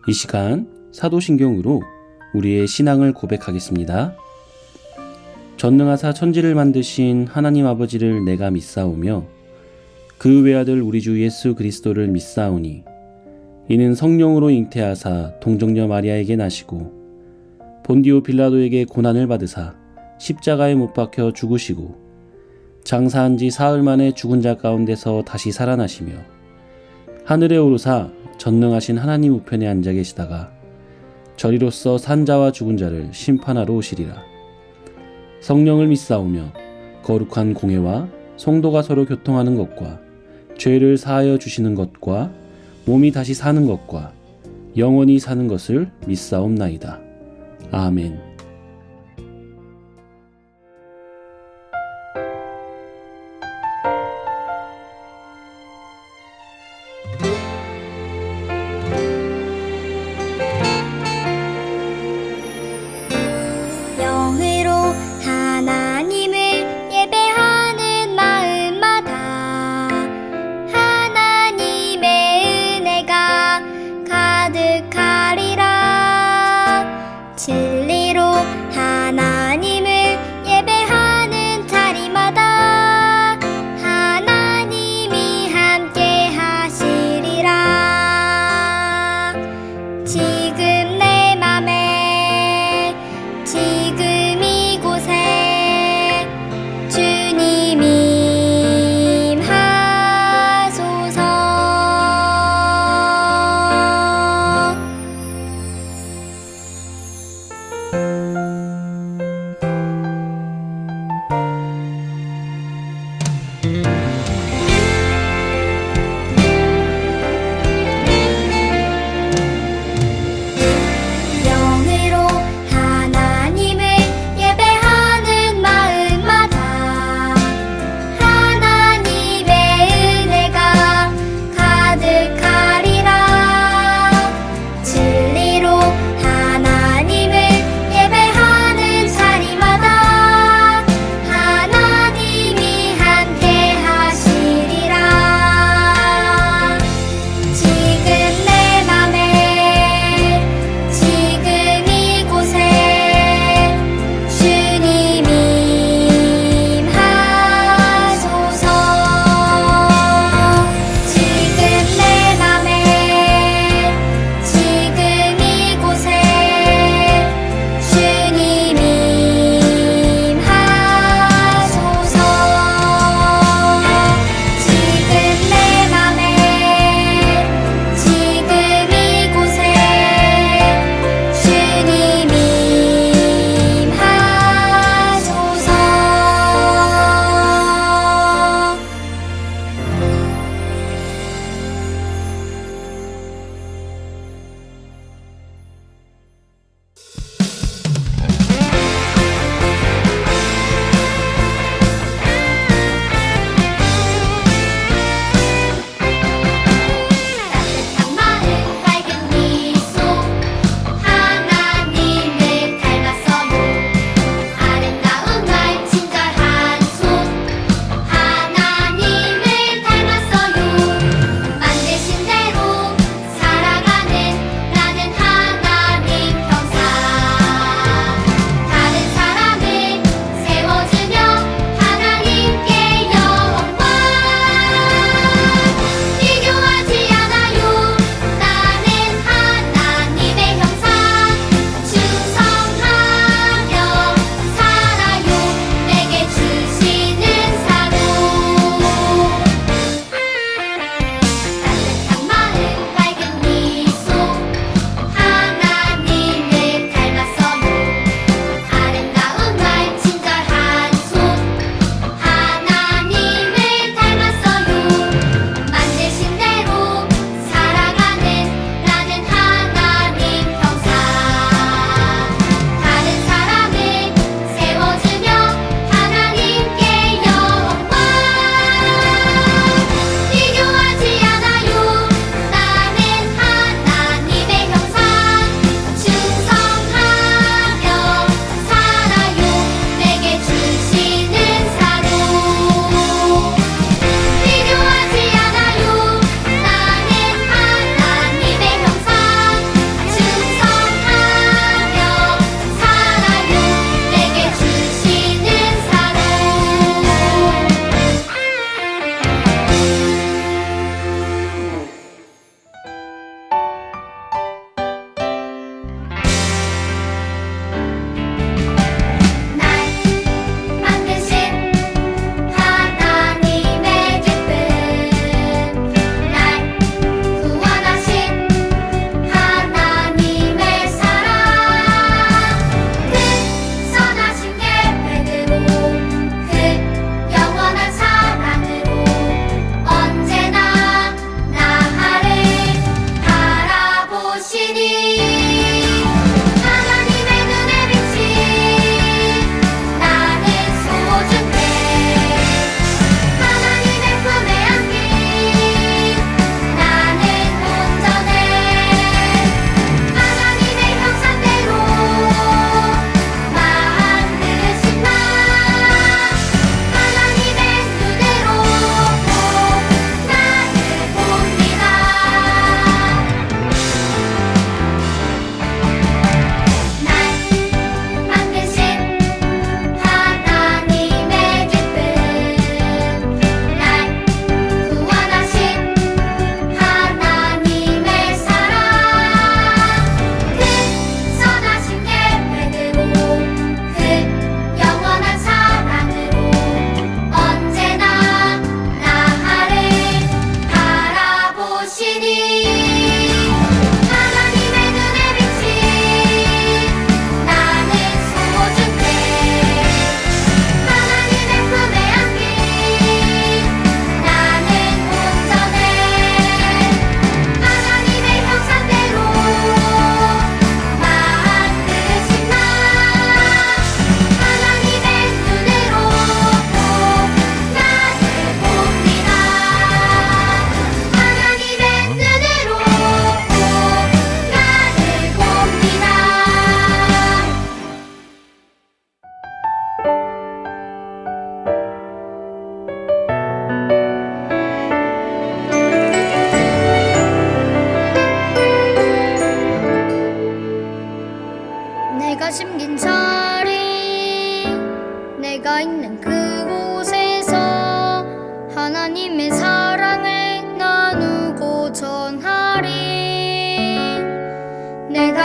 이 시간 사도신경으로 우리의 신앙을 고백하겠습니다. 전능하사 천지를 만드신 하나님 아버지를 내가 믿사오며 그 외아들 우리 주 예수 그리스도를 믿사오니 이는 성령으로 잉태하사 동정녀 마리아에게 나시고 본디오 빌라도에게 고난을 받으사 십자가에 못 박혀 죽으시고 장사한 지 사흘 만에 죽은 자 가운데서 다시 살아나시며 하늘에 오르사 전능하신 하나님 우편에 앉아 계시다가 저리로서 산자와 죽은 자를 심판하러 오시리라. 성령을 믿사오며 거룩한 공회와 성도가 서로 교통하는 것과 죄를 사하여 주시는 것과 몸이 다시 사는 것과 영원히 사는 것을 믿사옵나이다. 아멘. 영으로 하나님을 예배하는 마음마다 하나님의 은혜가 가득하리라. 진리로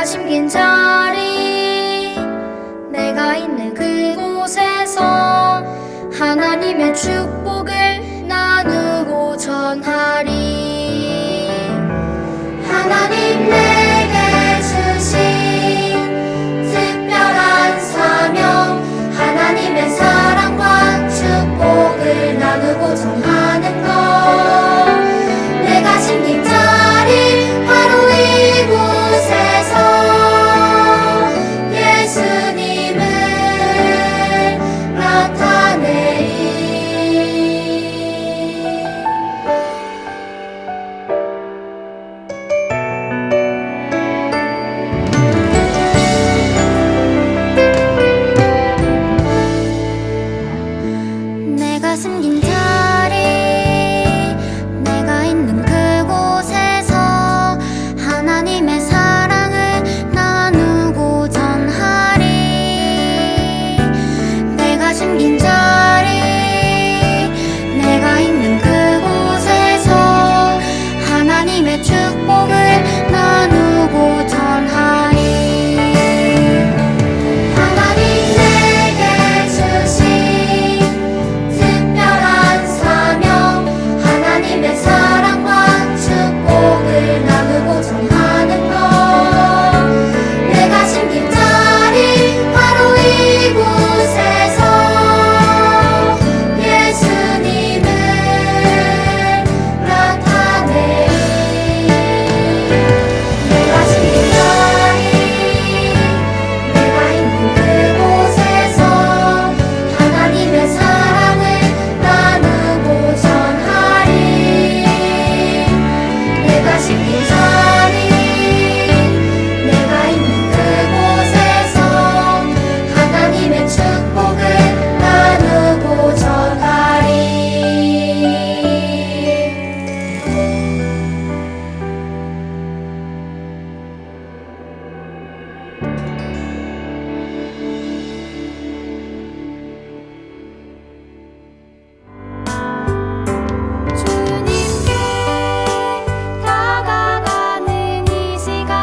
내가 심긴 자리 내가 있는 그곳에서 하나님의 축복을 나누고 전하리. 하나님 내게 주신 특별한 사명 하나님의 사랑과 축복을 나누고 전하는 것 내가 심긴 자리 바로 이곳에서 예수님을 나타내리. 내가 숨긴 자리 내가 있는 그곳에서 하나님의 사랑을 나누고 전하리. 내가 숨긴 자리 내가 있는 그곳에서 하나님의 축복을 나누고 전하리. 하나님 내게 주신 특별한 사명 하나님의 사랑과 축복을 나누고 전하는 것 내가 심긴 자리 바로 이곳에서 예수님을 나타내리. 내가 심긴 자리 내가 있는 그곳에서 하나님의 사랑을 나누고 전하리. 내가 심긴 자리 내가 있는 그곳에서 하나님의 축복을 나누고 전하리. 주님께 다가가는 이 시간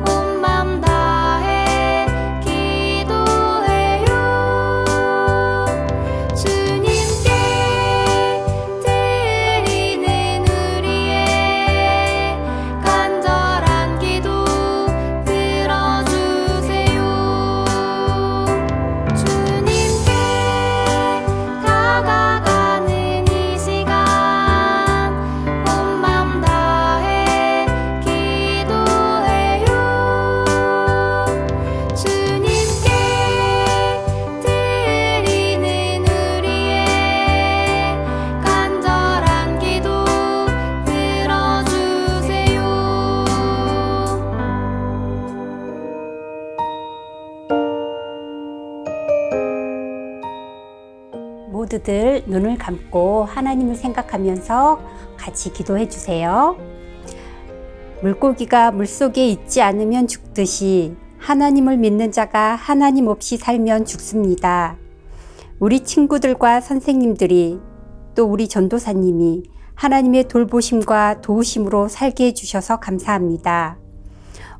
온 맘 다해 기도해요. 주님께 드리는 우리의 간절한 기도 들어주세요. 주님께 다가가는 이 시간 온 맘 다해 기도해요. 주님께 드리는 우리의 간절한 기도 들어주세요. 모두들 눈을 감고 하나님을 생각하면서 같이 기도해 주세요. 물고기가 물속에 있지 않으면 죽듯이 하나님을 믿는 자가 하나님 없이 살면 죽습니다. 우리 친구들과 선생님들이 또 우리 전도사님이 하나님의 돌보심과 도우심으로 살게 해주셔서 감사합니다.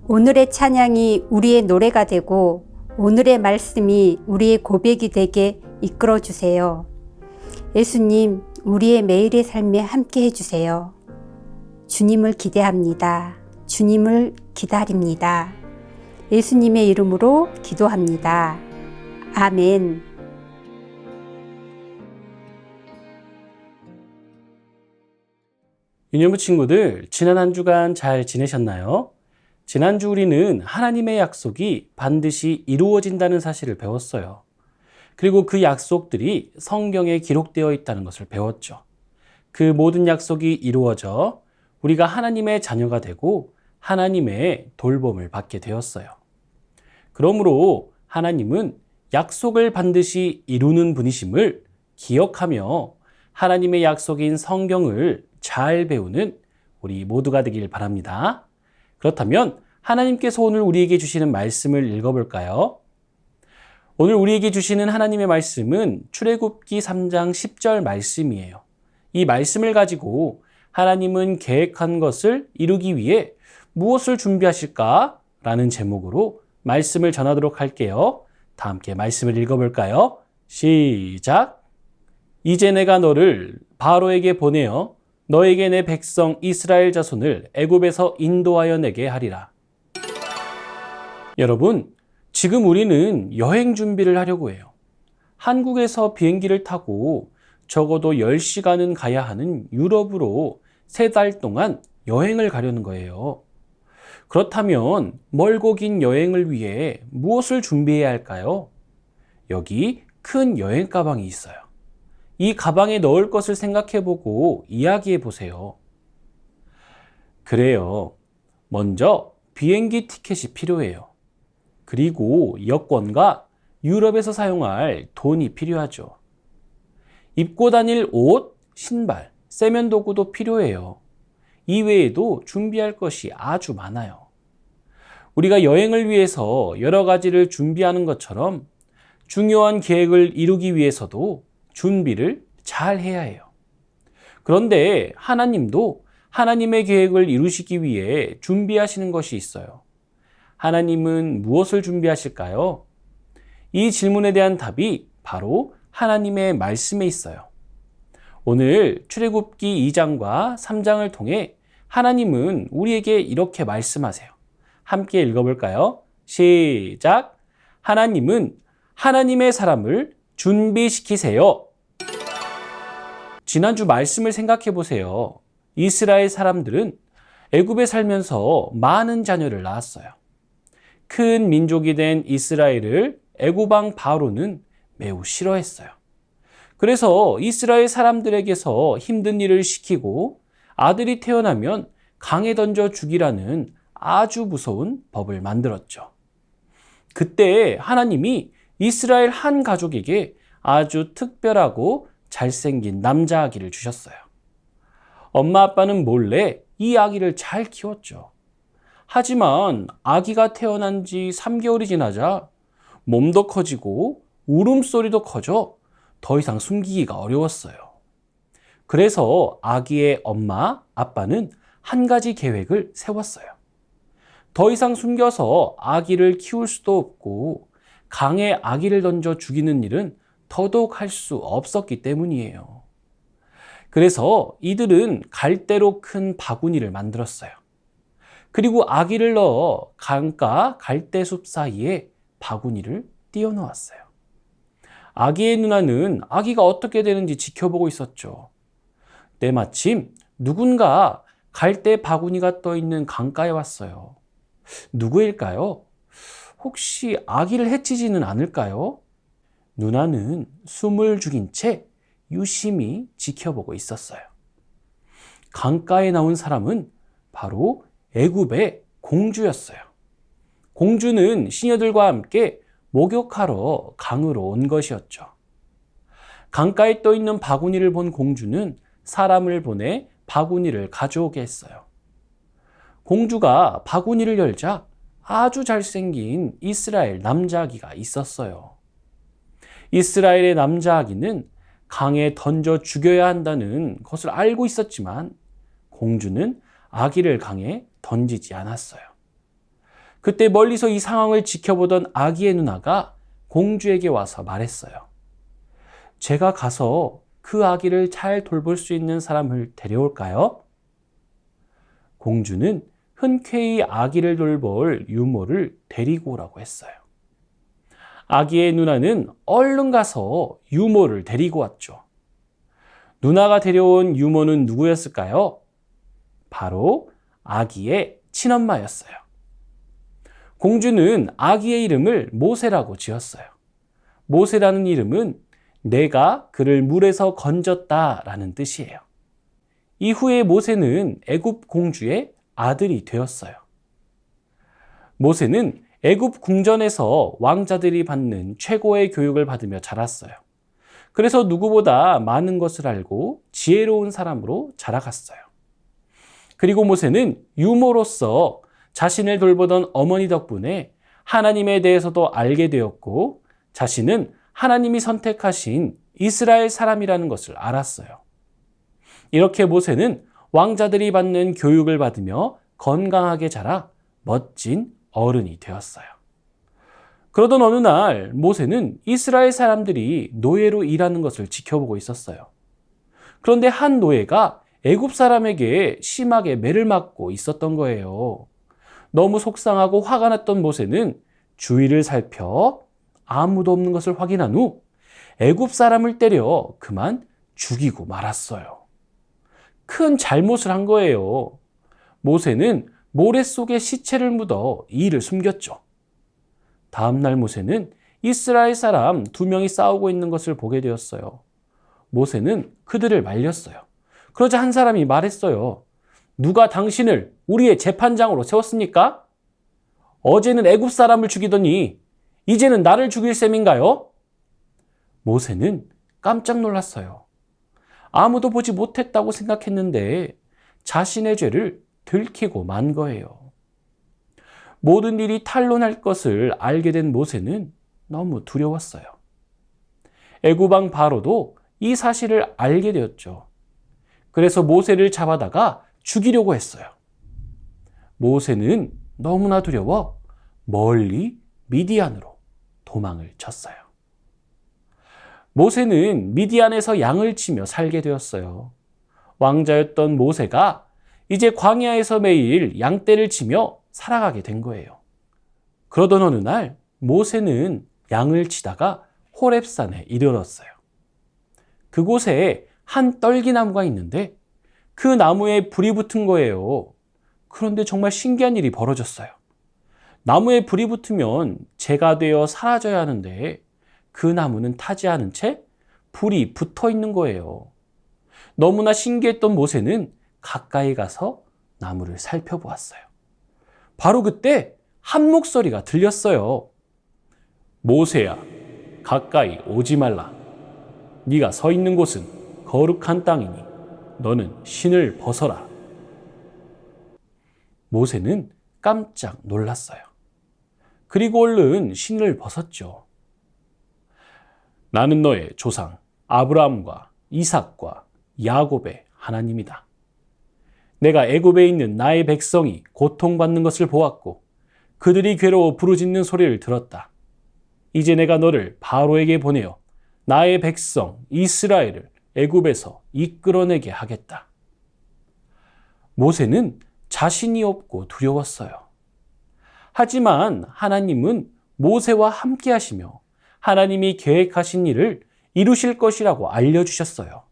오늘의 찬양이 우리의 노래가 되고 오늘의 말씀이 우리의 고백이 되게 이끌어 주세요. 예수님, 우리의 매일의 삶에 함께 해주세요. 주님을 기대합니다. 주님을 기다립니다. 예수님의 이름으로 기도합니다. 아멘. 유년부 친구들, 지난 한 주간 잘 지내셨나요? 지난주 우리는 하나님의 약속이 반드시 이루어진다는 사실을 배웠어요. 그리고 그 약속들이 성경에 기록되어 있다는 것을 배웠죠. 그 모든 약속이 이루어져 우리가 하나님의 자녀가 되고 하나님의 돌봄을 받게 되었어요. 그러므로 하나님은 약속을 반드시 이루는 분이심을 기억하며 하나님의 약속인 성경을 잘 배우는 우리 모두가 되길 바랍니다. 그렇다면 하나님께서 오늘 우리에게 주시는 말씀을 읽어볼까요? 오늘 우리에게 주시는 하나님의 말씀은 출애굽기 3장 10절 말씀이에요. 이 말씀을 가지고 하나님은 계획한 것을 이루기 위해 무엇을 준비하실까? 라는 제목으로 말씀을 전하도록 할게요. 다 함께 말씀을 읽어볼까요? 시작! 이제 내가 너를 바로에게 보내어 너에게 내 백성 이스라엘 자손을 애굽에서 인도하여 내게 하리라. 여러분, 지금 우리는 여행 준비를 하려고 해요. 한국에서 비행기를 타고 적어도 10시간은 가야 하는 유럽으로 3달 동안 여행을 가려는 거예요. 그렇다면 멀고 긴 여행을 위해 무엇을 준비해야 할까요? 여기 큰 여행 가방이 있어요. 이 가방에 넣을 것을 생각해보고 이야기해 보세요. 그래요. 먼저 비행기 티켓이 필요해요. 그리고 여권과 유럽에서 사용할 돈이 필요하죠. 입고 다닐 옷, 신발, 세면도구도 필요해요. 이외에도 준비할 것이 아주 많아요. 우리가 여행을 위해서 여러 가지를 준비하는 것처럼 중요한 계획을 이루기 위해서도 준비를 잘 해야 해요. 그런데 하나님도 하나님의 계획을 이루시기 위해 준비하시는 것이 있어요. 하나님은 무엇을 준비하실까요? 이 질문에 대한 답이 바로 하나님의 말씀에 있어요. 오늘 출애굽기 2장과 3장을 통해 하나님은 우리에게 이렇게 말씀하세요. 함께 읽어볼까요? 시작! 하나님은 하나님의 사람을 준비시키세요. 지난주 말씀을 생각해 보세요. 이스라엘 사람들은 애굽에 살면서 많은 자녀를 낳았어요. 큰 민족이 된 이스라엘을 애굽 왕 바로는 매우 싫어했어요. 그래서 이스라엘 사람들에게서 힘든 일을 시키고 아들이 태어나면 강에 던져 죽이라는 아주 무서운 법을 만들었죠. 그때 하나님이 이스라엘 한 가족에게 아주 특별하고 잘생긴 남자 아기를 주셨어요. 엄마 아빠는 몰래 이 아기를 잘 키웠죠. 하지만 아기가 태어난 지 3개월이 지나자 몸도 커지고 울음소리도 커져 더 이상 숨기기가 어려웠어요. 그래서 아기의 엄마, 아빠는 한 가지 계획을 세웠어요. 더 이상 숨겨서 아기를 키울 수도 없고 강에 아기를 던져 죽이는 일은 더더욱 할 수 없었기 때문이에요. 그래서 이들은 갈대로 큰 바구니를 만들었어요. 그리고 아기를 넣어 강가 갈대숲 사이에 바구니를 띄워놓았어요. 아기의 누나는 아기가 어떻게 되는지 지켜보고 있었죠. 때마침 누군가 갈대 바구니가 떠있는 강가에 왔어요. 누구일까요? 혹시 아기를 해치지는 않을까요? 누나는 숨을 죽인 채 유심히 지켜보고 있었어요. 강가에 나온 사람은 바로 애굽의 공주였어요. 공주는 시녀들과 함께 목욕하러 강으로 온 것이었죠. 강가에 떠 있는 바구니를 본 공주는 사람을 보내 바구니를 가져오게 했어요. 공주가 바구니를 열자 아주 잘생긴 이스라엘 남자아기가 있었어요. 이스라엘의 남자아기는 강에 던져 죽여야 한다는 것을 알고 있었지만 공주는 아기를 강에 던지지 않았어요. 그때 멀리서 이 상황을 지켜보던 아기의 누나가 공주에게 와서 말했어요. 제가 가서 그 아기를 잘 돌볼 수 있는 사람을 데려올까요? 공주는 흔쾌히 아기를 돌볼 유모를 데리고 오라고 했어요. 아기의 누나는 얼른 가서 유모를 데리고 왔죠. 누나가 데려온 유모는 누구였을까요? 바로 아기의 친엄마였어요. 공주는 아기의 이름을 모세라고 지었어요. 모세라는 이름은 내가 그를 물에서 건졌다라는 뜻이에요. 이후에 모세는 애굽 공주의 아들이 되었어요. 모세는 애굽 궁전에서 왕자들이 받는 최고의 교육을 받으며 자랐어요. 그래서 누구보다 많은 것을 알고 지혜로운 사람으로 자라갔어요. 그리고 모세는 유모로서 자신을 돌보던 어머니 덕분에 하나님에 대해서도 알게 되었고 자신은 하나님이 선택하신 이스라엘 사람이라는 것을 알았어요. 이렇게 모세는 왕자들이 받는 교육을 받으며 건강하게 자라 멋진 어른이 되었어요. 그러던 어느 날 모세는 이스라엘 사람들이 노예로 일하는 것을 지켜보고 있었어요. 그런데 한 노예가 애굽 사람에게 심하게 매를 맞고 있었던 거예요. 너무 속상하고 화가 났던 모세는 주위를 살펴 아무도 없는 것을 확인한 후 애굽 사람을 때려 그만 죽이고 말았어요. 큰 잘못을 한 거예요. 모세는 모래 속에 시체를 묻어 이 일을 숨겼죠. 다음날 모세는 이스라엘 사람 2명이 싸우고 있는 것을 보게 되었어요. 모세는 그들을 말렸어요. 그러자 한 사람이 말했어요. 누가 당신을 우리의 재판장으로 세웠습니까? 어제는 애굽 사람을 죽이더니 이제는 나를 죽일 셈인가요? 모세는 깜짝 놀랐어요. 아무도 보지 못했다고 생각했는데 자신의 죄를 들키고 만 거예요. 모든 일이 탄로날 것을 알게 된 모세는 너무 두려웠어요. 애굽 왕 바로도 이 사실을 알게 되었죠. 그래서 모세를 잡아다가 죽이려고 했어요. 모세는 너무나 두려워 멀리 미디안으로 도망을 쳤어요. 모세는 미디안에서 양을 치며 살게 되었어요. 왕자였던 모세가 이제 광야에서 매일 양떼를 치며 살아가게 된 거예요. 그러던 어느 날 모세는 양을 치다가 호렙산에 이르렀어요. 그곳에 한 떨기나무가 있는데 그 나무에 불이 붙은 거예요. 그런데 정말 신기한 일이 벌어졌어요. 나무에 불이 붙으면 재가 되어 사라져야 하는데 그 나무는 타지 않은 채 불이 붙어 있는 거예요. 너무나 신기했던 모세는 가까이 가서 나무를 살펴보았어요. 바로 그때 한 목소리가 들렸어요. 모세야, 가까이 오지 말라. 네가 서 있는 곳은 거룩한 땅이니 너는 신을 벗어라. 모세는 깜짝 놀랐어요. 그리고 얼른 신을 벗었죠. 나는 너의 조상 아브라함과 이삭과 야곱의 하나님이다. 내가 애굽에 있는 나의 백성이 고통받는 것을 보았고 그들이 괴로워 부르짖는 소리를 들었다. 이제 내가 너를 바로에게 보내어 나의 백성 이스라엘을 애굽에서 이끌어내게 하겠다. 모세는 자신이 없고 두려웠어요. 하지만 하나님은 모세와 함께 하시며 하나님이 계획하신 일을 이루실 것이라고 알려주셨어요.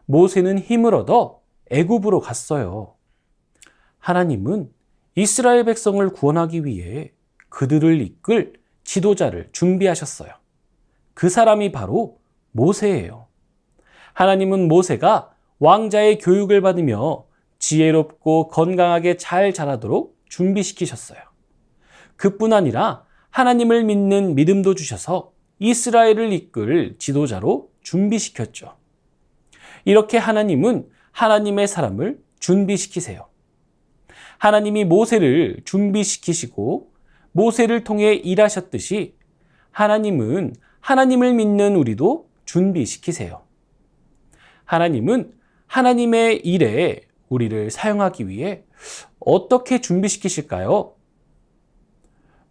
모세는 힘을 얻어 애굽으로 갔어요. 하나님은 이스라엘 백성을 구원하기 위해 그들을 이끌 지도자를 준비하셨어요. 그 사람이 바로 모세예요. 하나님은 모세가 왕자의 교육을 받으며 지혜롭고 건강하게 잘 자라도록 준비시키셨어요. 그뿐 아니라 하나님을 믿는 믿음도 주셔서 이스라엘을 이끌 지도자로 준비시켰죠. 이렇게 하나님은 하나님의 사람을 준비시키세요. 하나님이 모세를 준비시키시고 모세를 통해 일하셨듯이 하나님은 하나님을 믿는 우리도 준비시키세요. 하나님은 하나님의 일에 우리를 사용하기 위해 어떻게 준비시키실까요?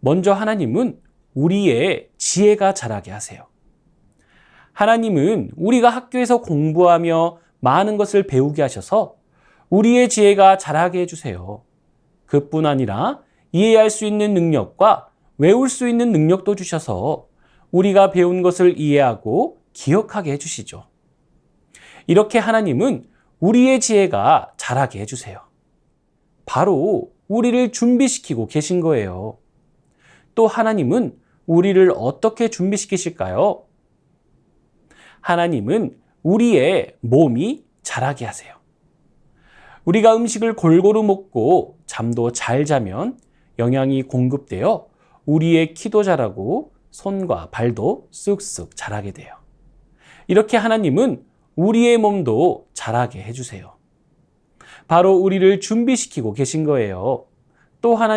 먼저 하나님은 우리의 지혜가 자라게 하세요. 하나님은 우리가 학교에서 공부하며 많은 것을 배우게 하셔서 우리의 지혜가 자라게 해주세요. 그뿐 아니라 이해할 수 있는 능력과 외울 수 있는 능력도 주셔서 우리가 배운 것을 이해하고 기억하게 해주시죠. 이렇게 하나님은 우리의 지혜가 자라게 해주세요. 바로 우리를 준비시키고 계신 거예요. 또 하나님은 우리를 어떻게 준비시키실까요? 하나님은 우리의 몸이 자라게 하세요. 우리가 음식을 골고루 먹고 잠도 잘 자면 영양이 공급되어 우리의 키도 자라고 손과 발도 쑥쑥 자라게 돼요. 이렇게 하나님은 우리의 몸도 자라게 해주세요. 바로 우리를 준비시키고 계신 거예요. 또 하나